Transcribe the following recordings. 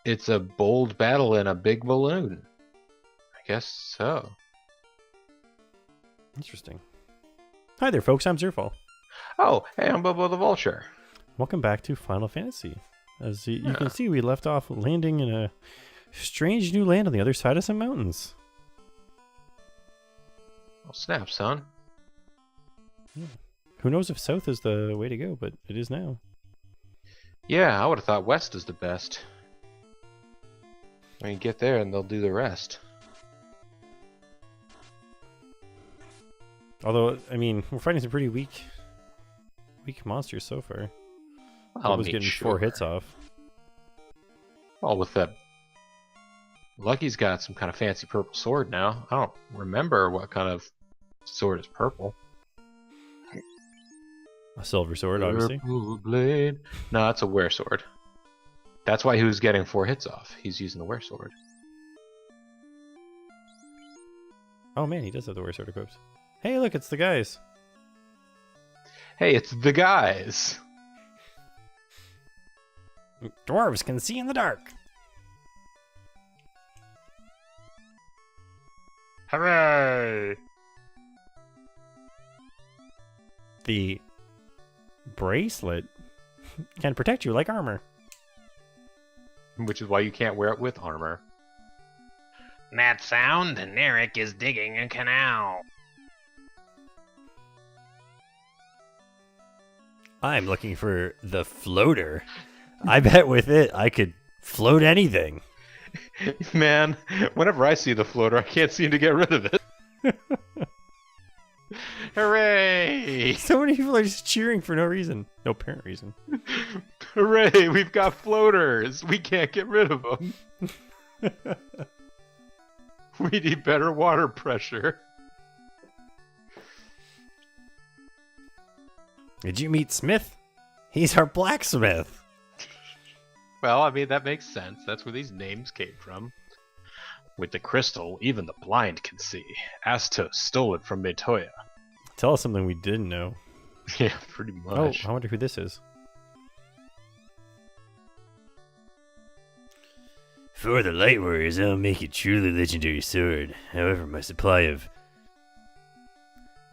It's a bold battle in a big balloon. I guess so. Interesting. Hi there, folks. I'm Zerfall. Oh, hey, I'm BoboTheVulture. Welcome back to Final Fantasy. As you can see, we left off landing in a strange new land on the other side of some mountains. Oh, snap, son. Yeah. Who knows if south is the way to go, but it is now. Yeah, I would have thought west is the best. I mean, get there and they'll do the rest. Although, I mean, we're fighting some pretty weak monsters so far. I was getting 4 hits off. Oh, with that. Lucky's got some kind of fancy purple sword now. I don't remember what kind of sword is purple. A silver sword, obviously. Purple blade. No, that's a wear sword. That's why he was getting 4 hits off. He's using the wear sword. Oh man, he does have the wear sword equipped. Hey, look, it's the guys. Hey, it's the guys. Dwarves can see in the dark. Hooray! The bracelet can protect you like armor. Which is why you can't wear it with armor. That sound, Narek is digging a canal. I'm looking for the floater. I bet with it, I could float anything. Man, whenever I see the floater, I can't seem to get rid of it. Hooray! So many people are just cheering for no reason. No apparent reason. Hooray, we've got floaters! We can't get rid of them. We need better water pressure. Did you meet Smith? He's our blacksmith. Well, I mean, that makes sense. That's where these names came from. With the crystal, even the blind can see. Astos stole it from Metoya. Tell us something we didn't know. Yeah, pretty much. Oh, I wonder who this is. For the Light Warriors, I'll make a truly legendary sword. However, my supply of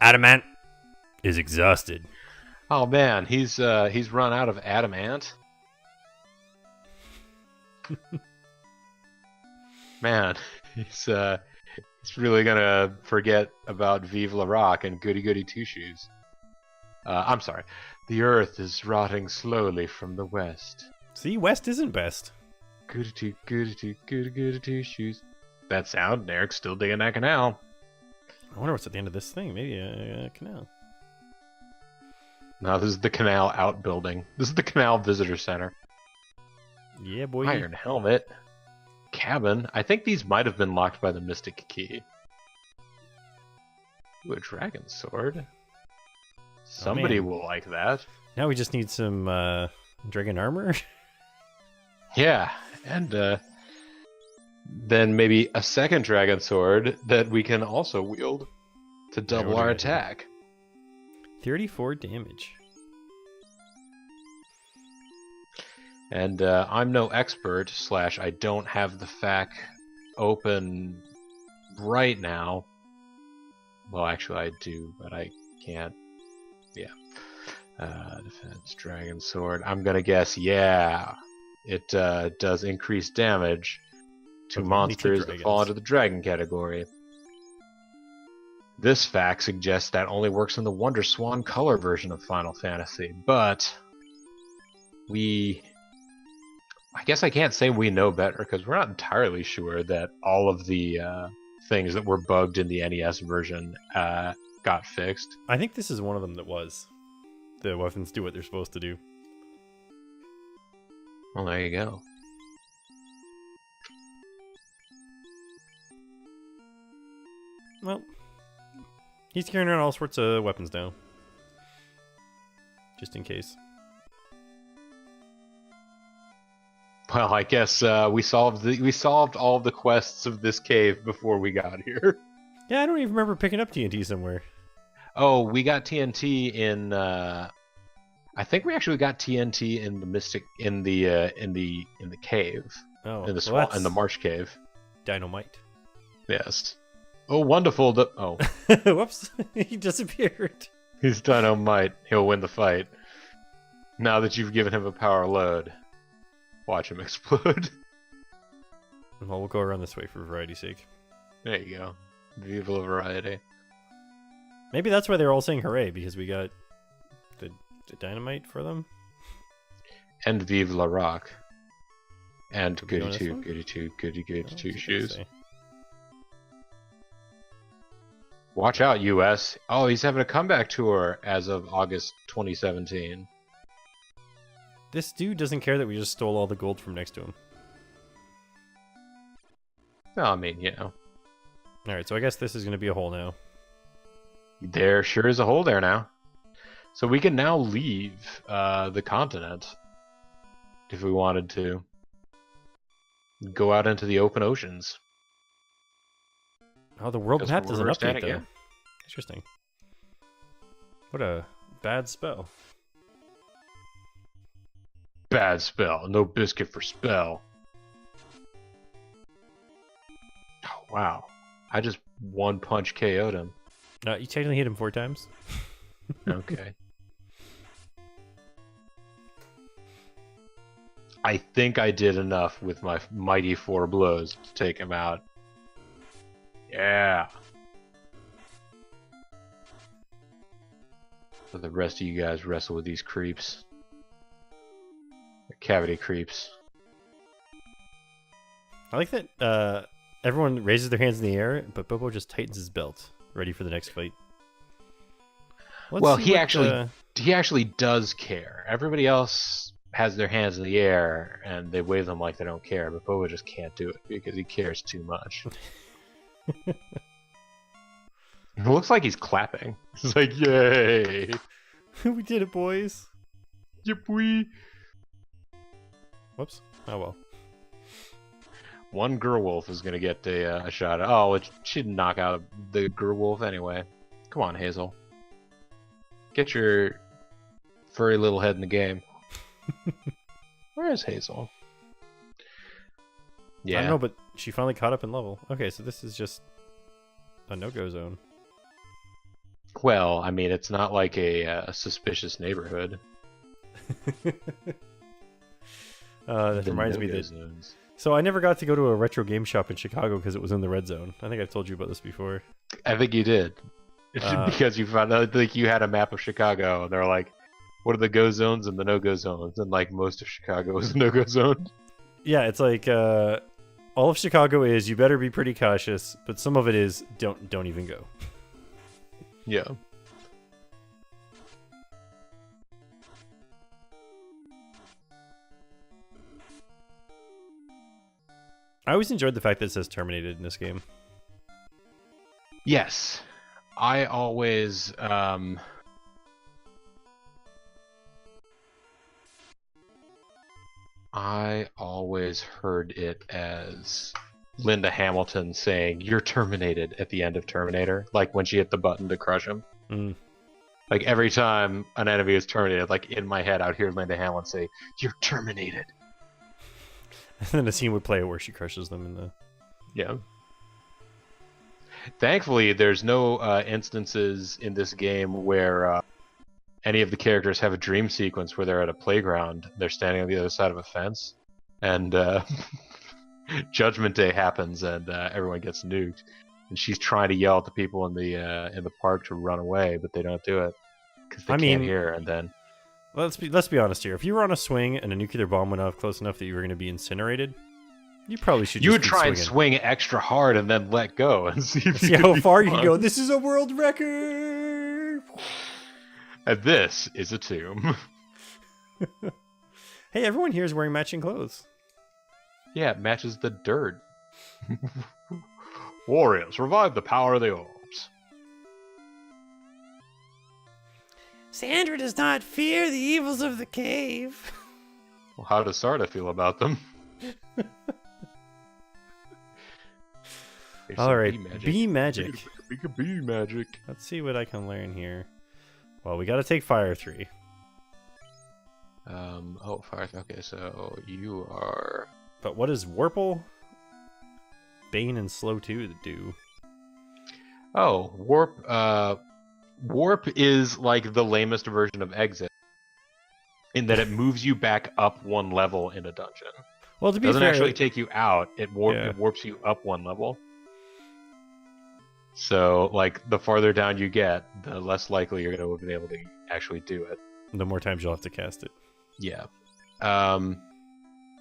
adamant is exhausted. Oh man, he's run out of adamant. Man, he's really gonna forget about Vive la Rock and Goody Goody Two Shoes. I'm sorry. The earth is rotting slowly from the west. See, west isn't best. Goody Two Shoes. That sound, Eric's still digging that canal. I wonder what's at the end of this thing. Maybe a canal. No, this is the canal outbuilding. This is the canal visitor center. Yeah, boy. Iron helmet. Cabin. I think these might have been locked by the Mystic Key. Ooh, a dragon sword. Somebody will like that. Now we just need some dragon armor. Yeah, and then maybe a second dragon sword that we can also wield to double our attack. 34 damage. And I'm no expert, / I don't have the FAQ open right now. Well, actually I do, but I can't. Yeah. Defense, dragon sword. I'm gonna guess, yeah. It does increase damage to monsters that fall into the dragon category. This fact suggests that only works in the Wonder Swan color version of Final Fantasy, but I guess I can't say we know better, because we're not entirely sure that all of the things that were bugged in the NES version got fixed. I think this is one of them that was. The weapons do what they're supposed to do. Well, there you go. Well, he's carrying around all sorts of weapons now. Just in case. Well, I guess we solved all of the quests of this cave before we got here. Yeah, I don't even remember picking up TNT somewhere. Oh, we got TNT in. I think we actually got TNT in the Mystic in the cave. Oh, in the well, swamp, that's in the marsh cave. dynamite. Yes. Oh, wonderful! Oh, Whoops, he disappeared. he's dynamite. He'll win the fight. Now that you've given him a power load, watch him explode. Well, we'll go around this way for variety's sake. There you go. Viva la variety. Maybe that's why they're all saying hooray, because we got the dynamite for them. And Vive la Rock. And Did we go goody this two, one? goody two, goody Oh, goody what's two it gonna shoes. say? Watch out, US. Oh, he's having a comeback tour as of August 2017. This dude doesn't care that we just stole all the gold from next to him. Well, I mean, you know, Alright, so I guess this is going to be a hole now. there sure is a hole there now. So we can now leave the continent if we wanted to. Go out into the open oceans. Oh, the world Because map we're doesn't update, standing though. here. Interesting. What a bad spell. Bad spell. No biscuit for spell. Oh, wow. I just one punch KO'd him. You technically hit him 4 times. Okay. I think I did enough with my mighty 4 blows to take him out. Yeah. So the rest of you guys wrestle with these creeps. The cavity creeps. I like that everyone raises their hands in the air, but Bobo just tightens his belt, ready for the next fight. Let's Well, see he what, actually does care. Everybody else has their hands in the air and they wave them like they don't care, but Boba just can't do it because he cares too much. It looks like he's clapping. He's like, yay! we did it, boys. Yep, we. Whoops. Oh well. One Gerwolf is gonna get a shot. Oh, it should knock out the Gerwolf anyway. Come on, Hazel. Get your furry little head in the game. Where is Hazel? Yeah. I don't know, but she finally caught up in level. Okay, so this is just a no-go zone. Well, I mean, it's not like a suspicious neighborhood. That The reminds me no-go that. zones. So I never got to go to a retro game shop in Chicago because it was in the red zone. I think I've told you about this before. I think you did. Because you found out like you had a map of Chicago, and they're like, "What are the go zones and the no go zones?" And like most of Chicago is a no go zone. Yeah, it's like all of Chicago is you better be pretty cautious, but some of it is don't even go. Yeah. I always enjoyed the fact that it says terminated in this game. Yes, I always heard it as Linda Hamilton saying "You're terminated" at the end of Terminator, like when she hit the button to crush him. Mm. Like every time an enemy is terminated, like in my head, I'd hear Linda Hamilton say, "You're terminated." And then a scene would play where she crushes them in the. Yeah. Thankfully, there's no instances in this game where any of the characters have a dream sequence where they're at a playground, they're standing on the other side of a fence, and Judgment Day happens, and everyone gets nuked. And she's trying to yell at the people in the park to run away, but they don't do it because they can't hear her. And then Let's be honest here. If you were on a swing and a nuclear bomb went off close enough that you were going to be incinerated, you probably should. You just would keep try and swinging. swing extra hard and then let go and see if See you how could far be you can fine. go. This is a world record. And this is a tomb. Hey, everyone here is wearing matching clothes. Yeah, it matches the dirt. Warriors, revive the power of the orbs. Sandra does not fear the evils of the cave. Well, how does Sarda feel about them? There's some All right, bee magic. bee magic. Bee magic. Let's see what I can learn here. Well, we got to take fire 3. Oh, fire. Okay, so you are. But what does Warple, Bane, and Slow 2 do? Oh, warp. Warp is like the lamest version of exit, in that it moves you back up one level in a dungeon. Well, to It be doesn't fair, actually take you out. It warps you up one level. So, like, the farther down you get, the less likely you're going to have been able to actually do it. the more times you'll have to cast it. Yeah.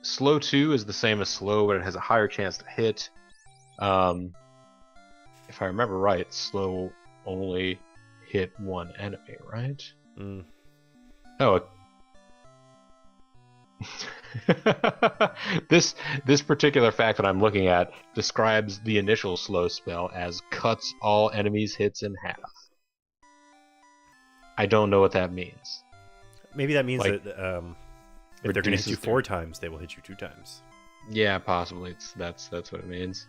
Slow 2 is the same as slow, but it has a higher chance to hit. If I remember right, slow only hit one enemy, right? Mm. Oh. This particular fact that I'm looking at describes the initial slow spell as cuts all enemies' hits in half. I don't know what that means. Maybe that means Like, that if they're going to hit you reduces 4 times, they will hit you 2 times. Yeah, possibly. That's what it means.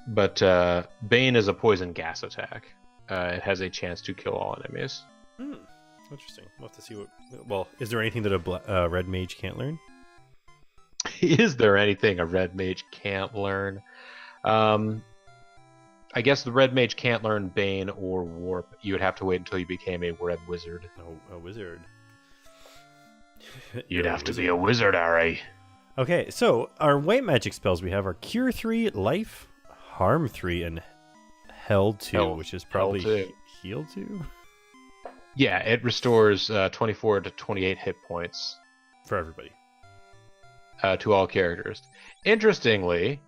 But Bane is a poison gas attack. It has a chance to kill all enemies. Interesting. We'll have to see what. Well, is there anything that a red mage can't learn? Is there anything a red mage can't learn? I guess the red mage can't learn Bane or Warp. You would have to wait until you became a red wizard. Oh, a wizard. You'd have to be a wizard, Ari. Okay, so our white magic spells we have are Cure 3, Life, Harm 3, and Hell 2, which is probably Hell 2. Heal 2? Yeah, it restores 24 to 28 hit points For everybody. to all characters. Interestingly,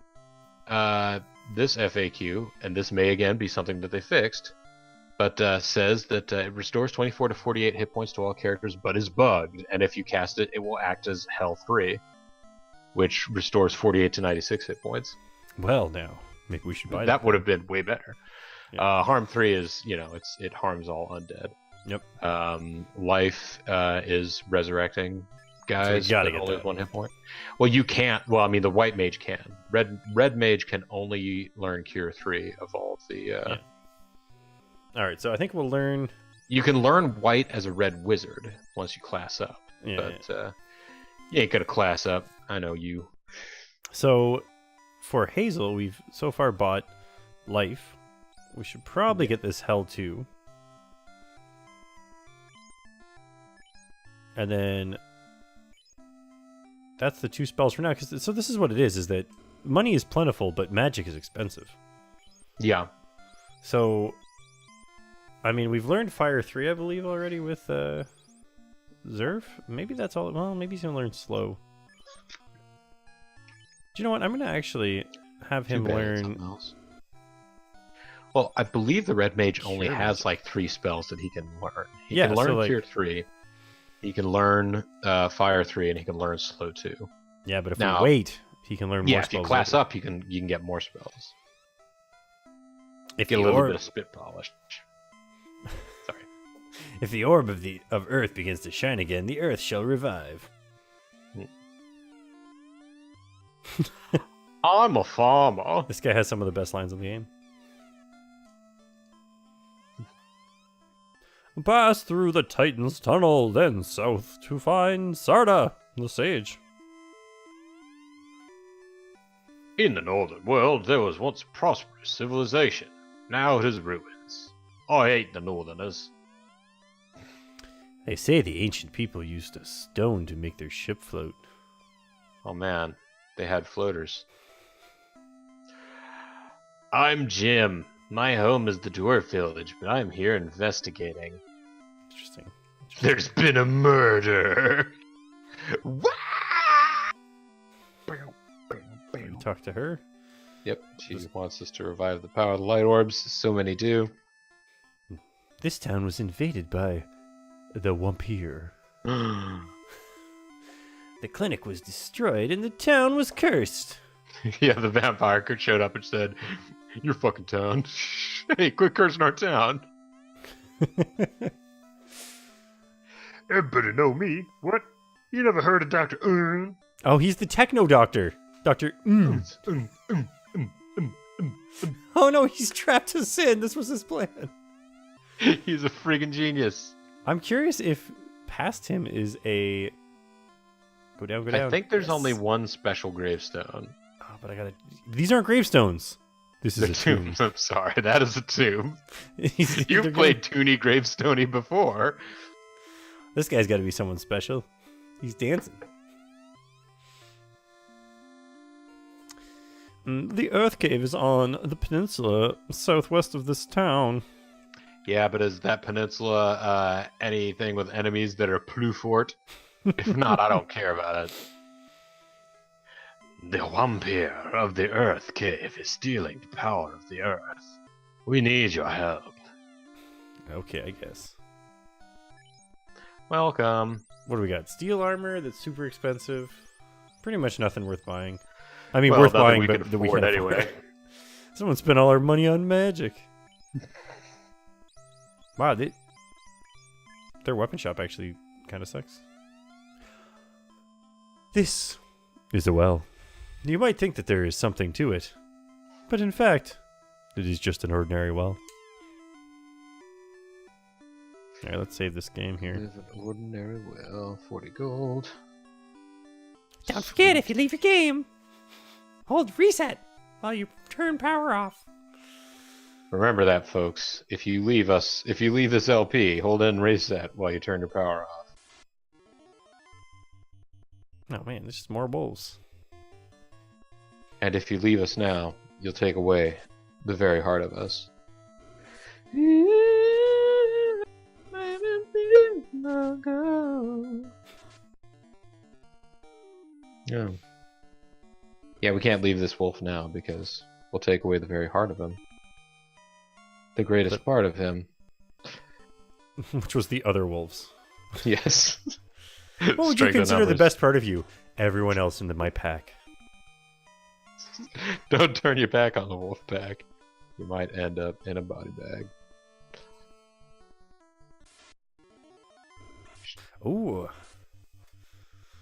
this FAQ, and this may again be something that they fixed, but says that it restores 24 to 48 hit points to all characters, but is bugged, and if you cast it, it will act as Hell 3, which restores 48 to 96 hit points. Well, now, maybe we should buy That would have been way better. Yeah. Harm 3 is, it harms all undead. Yep. Life is resurrecting guys, So we gotta but get only that. 1 hit point. Well, you can't. Well, I mean, the white mage can. Red mage can only learn Cure 3 of all of the. Yeah. All right, so I think we'll learn. You can learn white as a red wizard once you class up, but you ain't gonna class up. I know you. So for Hazel, we've so far bought Life. We should probably get this Hell 2. And then that's the 2 spells for now. So this is what it is that money is plentiful, but magic is expensive. Yeah. So, I mean, we've learned Fire 3, I believe, already with Zerf. Maybe that's all. Well, maybe he's going to learn Slow. Do you know what? I'm going to actually have him Too bad it's learn... something else. Well, I believe the red mage only Cure has magic. like 3 spells that he can learn. He Yeah, can so, learn like- Cure 3. He can learn Fire 3, and he can learn Slow 2. Yeah, but if Now- we wait, he can learn more Yeah, if spells. you class later. up, you can get more spells. If Get a the little orb, bit of spit polish. Sorry. if the orb of Earth begins to shine again, the Earth shall revive. I'm a farmer. This guy has some of the best lines in the game. Pass through the Titan's tunnel, then south to find Sarda, the sage. In the northern world, there was once a prosperous civilization. Now it is ruins. I hate the northerners. They say the ancient people used a stone to make their ship float. Oh man, they had floaters. I'm Jim. My home is the dwarf village, but I'm here investigating. Interesting. There's been a murder. Can we talk to her? Yep, she wants us to revive the power of the light orbs. So many do. This town was invaded by the Wampir. The clinic was destroyed and the town was cursed. Yeah, the vampire showed up and said, "Your fucking town. Hey, quit cursing our town." Everybody know me. What? You never heard of Dr. Oh, he's the techno doctor. Dr. Oh no, he's trapped us in. This was his plan. He's a friggin' genius. I'm curious if past him is a Go down, go down. I think there's Yes. only one special gravestone. Oh, but I gotta. These aren't gravestones. This is The a tomb. I'm sorry, that is a tomb. They're You've played Toony Gravestoney before. This guy's got to be someone special. He's dancing. The Earth Cave is on the peninsula southwest of this town. Yeah, but is that peninsula anything with enemies that are plus fort? If not, I don't care about it. The vampire of the Earth Cave is stealing the power of the Earth. We need your help. Okay, I guess. Welcome. What do we got? Steel armor that's super expensive. Pretty much nothing worth buying. I mean, Well, worth nothing buying, we but can that we afford can anyway. afford. Someone spent all our money on magic. Wow, their weapon shop actually kind of sucks. This is a well. You might think that there is something to it, but in fact, it is just an ordinary well. Alright, let's save this game here. Live an ordinary well, 40 gold. Don't forget, if you leave your game, hold reset while you turn power off. Remember that, folks. If you leave this LP, hold in reset while you turn your power off. Oh man, there's just more wolves. And if you leave us now, you'll take away the very heart of us. Yeah. Yeah, we can't leave this wolf now because we'll take away the very heart of him. The greatest part of him. Which was the other wolves. Yes. What would you Strength in consider the numbers. best part of you? Everyone else in my pack. Don't turn your back on the wolf pack. You might end up in a body bag. Ooh.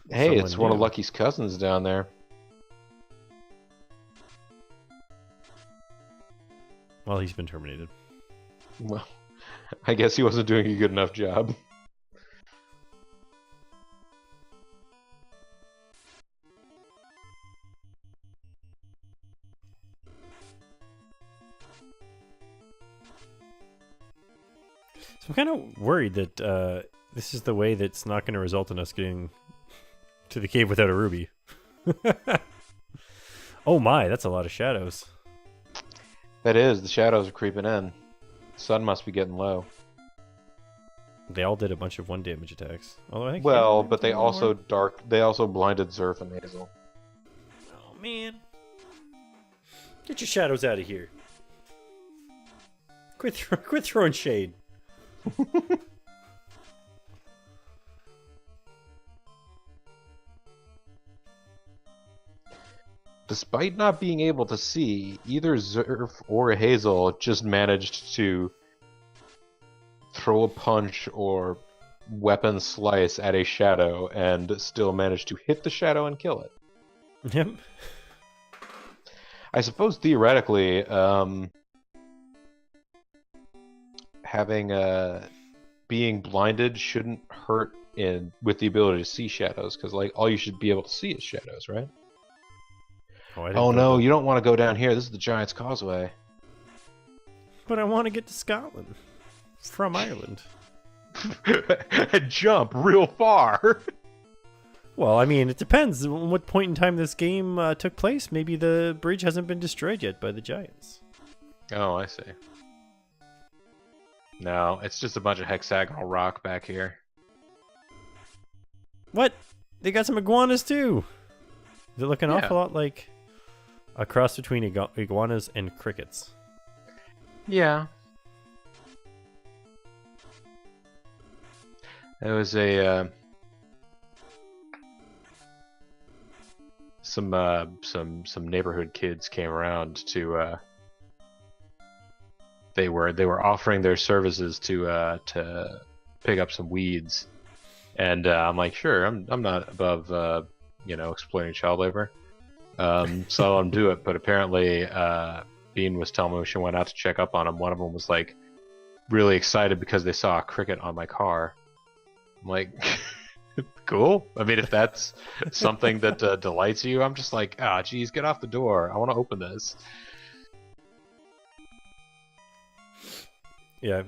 Hey, Someone it's one of new. Lucky's cousins down there. Well, he's been terminated. Well, I guess he wasn't doing a good enough job. So I'm kind of worried that this is the way that's not going to result in us getting to the cave without a ruby. Oh my, that's a lot of shadows. That is, the shadows are creeping in. Sun must be getting low. They all did a bunch of 1 damage attacks. Although I think Well, Hazel but they did a little also more. they also blinded Zerf and Hazel. Oh man. Get your shadows out of here. Quit throwing shade. Despite not being able to see, either Zerf or Hazel just managed to throw a punch or weapon slice at a shadow and still managed to hit the shadow and kill it. Yep. I suppose theoretically, having being blinded shouldn't hurt with the ability to see shadows, because like all you should be able to see is shadows, right? I didn't Oh go no, the- you don't want to go down here. This is the Giant's Causeway. But I want to get to Scotland. From Ireland. Jump real far. Well, I mean, it depends on what point in time this game took place. Maybe the bridge hasn't been destroyed yet by the giants. Oh, I see. No, it's just a bunch of hexagonal rock back here. What? They got some iguanas too. They look an Yeah. awful lot like a cross between iguanas and crickets. Yeah. There was a some neighborhood kids came around to they were offering their services to pick up some weeds, and I'm like, sure, I'm not above exploiting child labor, so I'll do it. But apparently, Bean was telling me when she went out to check up on him, one of them was like really excited because they saw a cricket on my car. I'm like, Cool. I mean, if that's something that delights you, I'm just like, geez, get off the door. I want to open this. Yeah.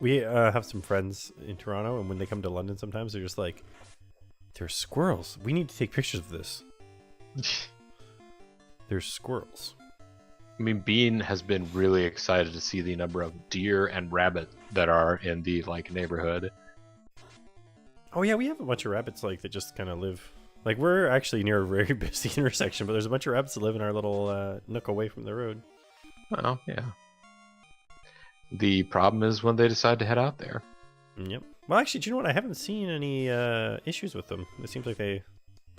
We have some friends in Toronto, and when they come to London, sometimes they're just like, "There's squirrels. We need to take pictures of this." There's squirrels. I mean, Bean has been really excited to see the number of deer and rabbit that are in the neighborhood. Oh yeah, we have a bunch of rabbits that just kind of live. We're actually near a very busy intersection, but there's a bunch of rabbits that live in our little nook away from the road. Oh yeah. The problem is when they decide to head out there. Yep. Well, actually, do you know what? I haven't seen any issues with them. It seems like they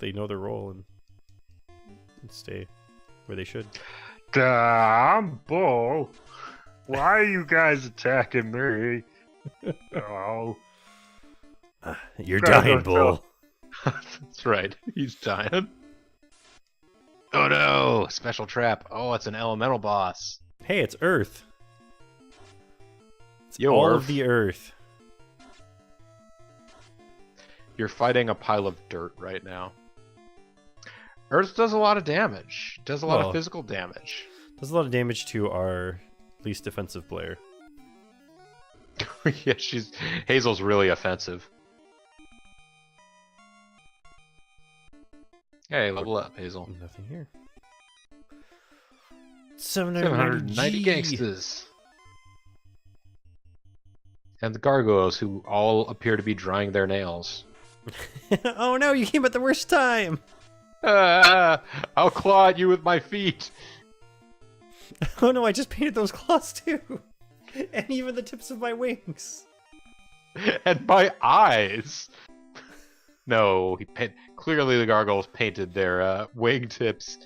know their role and stay where they should. I'm Bo. Why are you guys attacking me? Oh. You're dying, Bull. That's right. He's dying. Oh no! Special trap. Oh, it's an elemental boss. Hey, it's Earth. It's Yo, all Earth. of the Earth. You're fighting a pile of dirt right now. Earth does a lot of damage. Does a lot of physical damage. Does a lot of damage to our least defensive player. Yeah, Hazel's really offensive. Hey, level up, Hazel. Nothing here. 790 gangsters. And the gargoyles, who all appear to be drying their nails. Oh no, you came at the worst time! I'll claw at you with my feet. Oh no, I just painted those claws too! And even the tips of my wings! And my eyes! No, clearly the gargoyles painted their wingtips,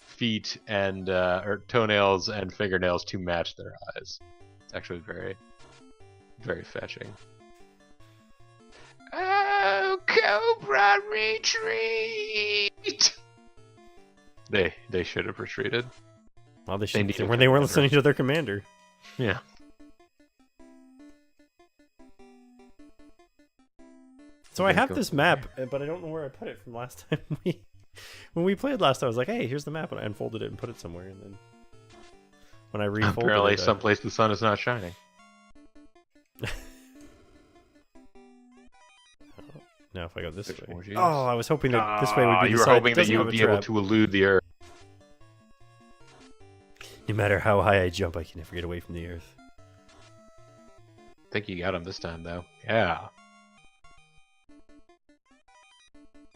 feet, and or toenails and fingernails to match their eyes. It's actually very, very fetching. Oh, Cobra, retreat! They should have retreated. Well, they need a when they weren't commander. listening to their commander. Yeah. So I have this map, but I don't know where I put it from last time when we played last. I was like, "Hey, here's the map," and I unfolded it and put it somewhere. And then when I refolded Apparently, it, someplace the sun is not shining. now if I go this There's way, more Gs. oh, I was hoping that this way would be. You the were side hoping that doesn't you have would a be able trap. to elude the earth. No matter how high I jump, I can never get away from the earth. I think you got him this time, though. Yeah.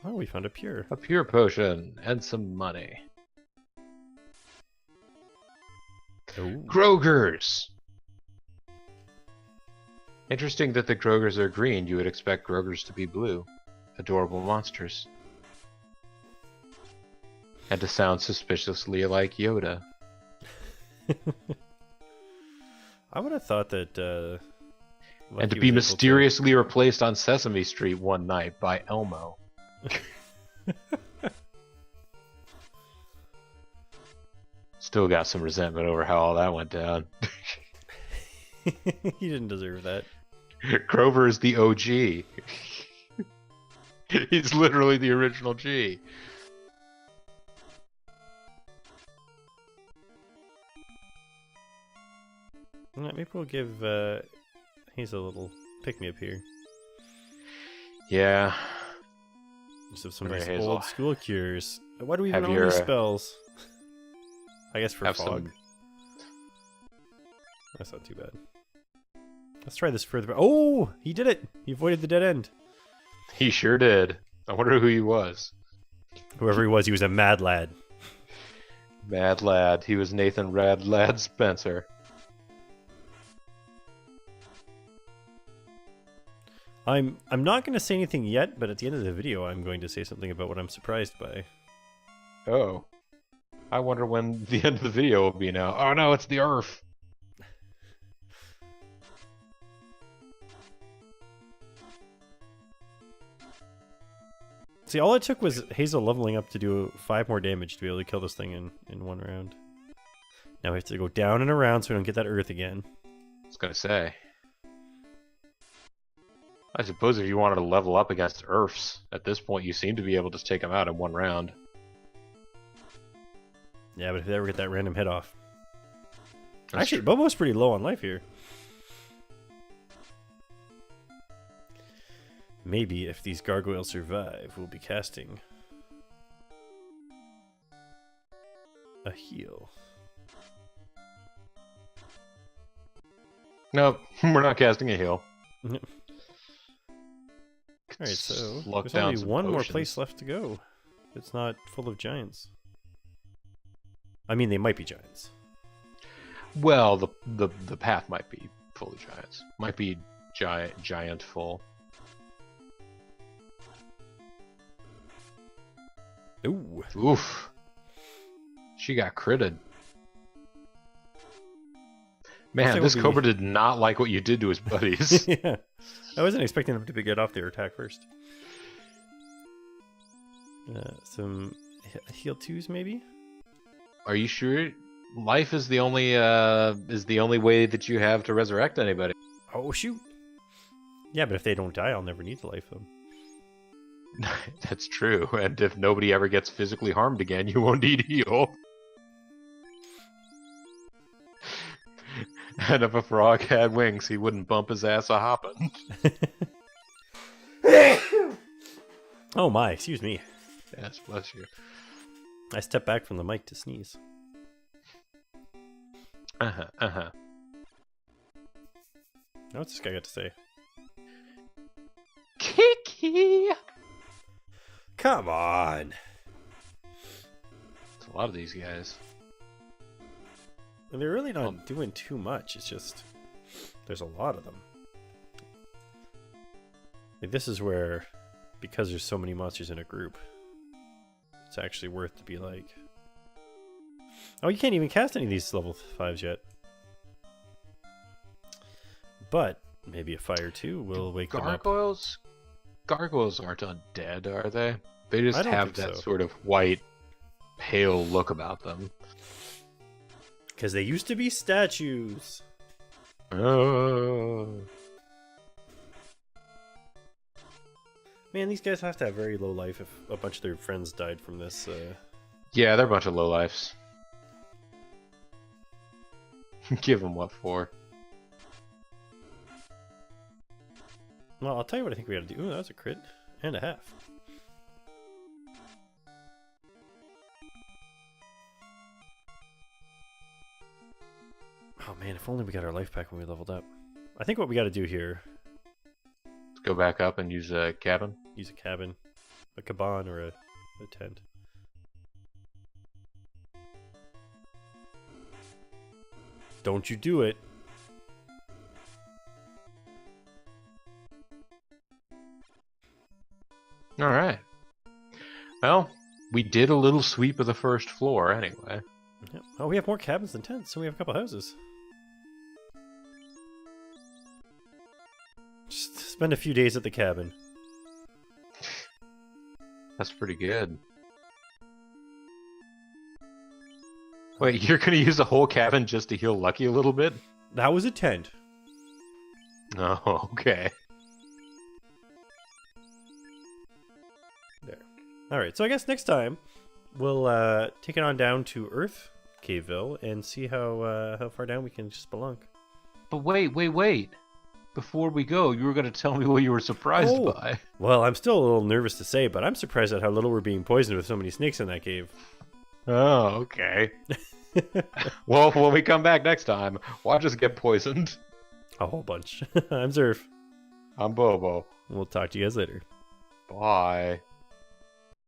Oh, we found a pure. A pure potion and some money. Oh. Grogers! Interesting that the Grogers are green. You would expect Grogers to be blue. Adorable monsters. And to sound suspiciously like Yoda. I would have thought that. And to be mysteriously replaced on Sesame Street one night by Elmo. Still got some resentment over how all that went down. He didn't deserve that. Grover is the OG. He's literally the original G. Maybe we'll give he's a little pick me up here. Yeah. Just have some of Right, these Hazel. old school cures. Why do we even Have own your, these spells? I guess for have fog. some- That's not too bad. Let's try this further. Oh, he did it! He avoided the dead end. He sure did. I wonder who he was. Whoever he was a mad lad. Mad lad. He was Nathan Rad Lad Spencer. I'm not going to say anything yet, but at the end of the video, I'm going to say something about what I'm surprised by. Oh. I wonder when the end of the video will be now. Oh no, it's the Earth. See, all it took was Hazel leveling up to do 5 more damage to be able to kill this thing in one round. Now we have to go down and around so we don't get that earth again. I was gonna say. I suppose if you wanted to level up against Earths, at this point you seem to be able to take them out in one round. Yeah, but if they ever get that random hit off. That's Actually, true. Bobo's pretty low on life here. Maybe if these gargoyles survive, we'll be casting a heal. Nope, we're not casting a heal. Alright, so Slug there's down only some one more potions. place left to go. It's not full of giants. I mean, they might be giants. Well, the path might be full of giants. Might be giant full. Ooh. Oof. She got critted. Man, like this we'll be- Cobra did not like what you did to his buddies. Yeah. I wasn't expecting them to get off their attack first. Some heal 2s, maybe? Are you sure? Life is the only way that you have to resurrect anybody. Oh, shoot. Yeah, but if they don't die, I'll never need to life them. That's true. And if nobody ever gets physically harmed again, you won't need heal. And if a frog had wings, he wouldn't bump his ass a hopping. Oh my, excuse me. Yes, bless you. I stepped back from the mic to sneeze. Uh-huh. What's this guy got to say? Kiki! Come on. It's a lot of these guys. And they're really not doing too much. It's just there's a lot of them. Like, this is where, because there's so many monsters in a group, it's actually worth to be like, oh, you can't even cast any of these level 5s yet. But maybe a fire 2 will wake them up. Gargoyles aren't undead, are they? They just I don't have think that so. sort of white, pale look about them. Because they used to be statues. Oh. Man, these guys have to have very low life if a bunch of their friends died from this. Yeah, they're a bunch of lowlifes. Give them what for? Well, I'll tell you what I think we gotta do. Ooh, that was a crit. And a half. Oh man, if only we got our life back when we leveled up. I think what we gotta do here, Let's go back up and use a cabin. use a cabin, a caban, or a tent. Don't you do it. Alright. Well, we did a little sweep of the first floor anyway. Yep. Oh, we have more cabins than tents, so we have a couple houses. Just spend a few days at the cabin. That's pretty good. Wait, you're gonna use the whole cabin just to heal Lucky a little bit? That was a tent. Oh, okay. There. Alright, so I guess next time we'll take it on down to Earth Caveville and see how far down we can spelunk. But wait. Before we go, you were gonna tell me what you were surprised Oh. by. Well, I'm still a little nervous to say, but I'm surprised at how little we're being poisoned with so many snakes in that cave. Oh, okay. Well, when we come back next time, watch us get poisoned. A whole bunch. I'm Zerf. I'm Bobo. We'll talk to you guys later. Bye.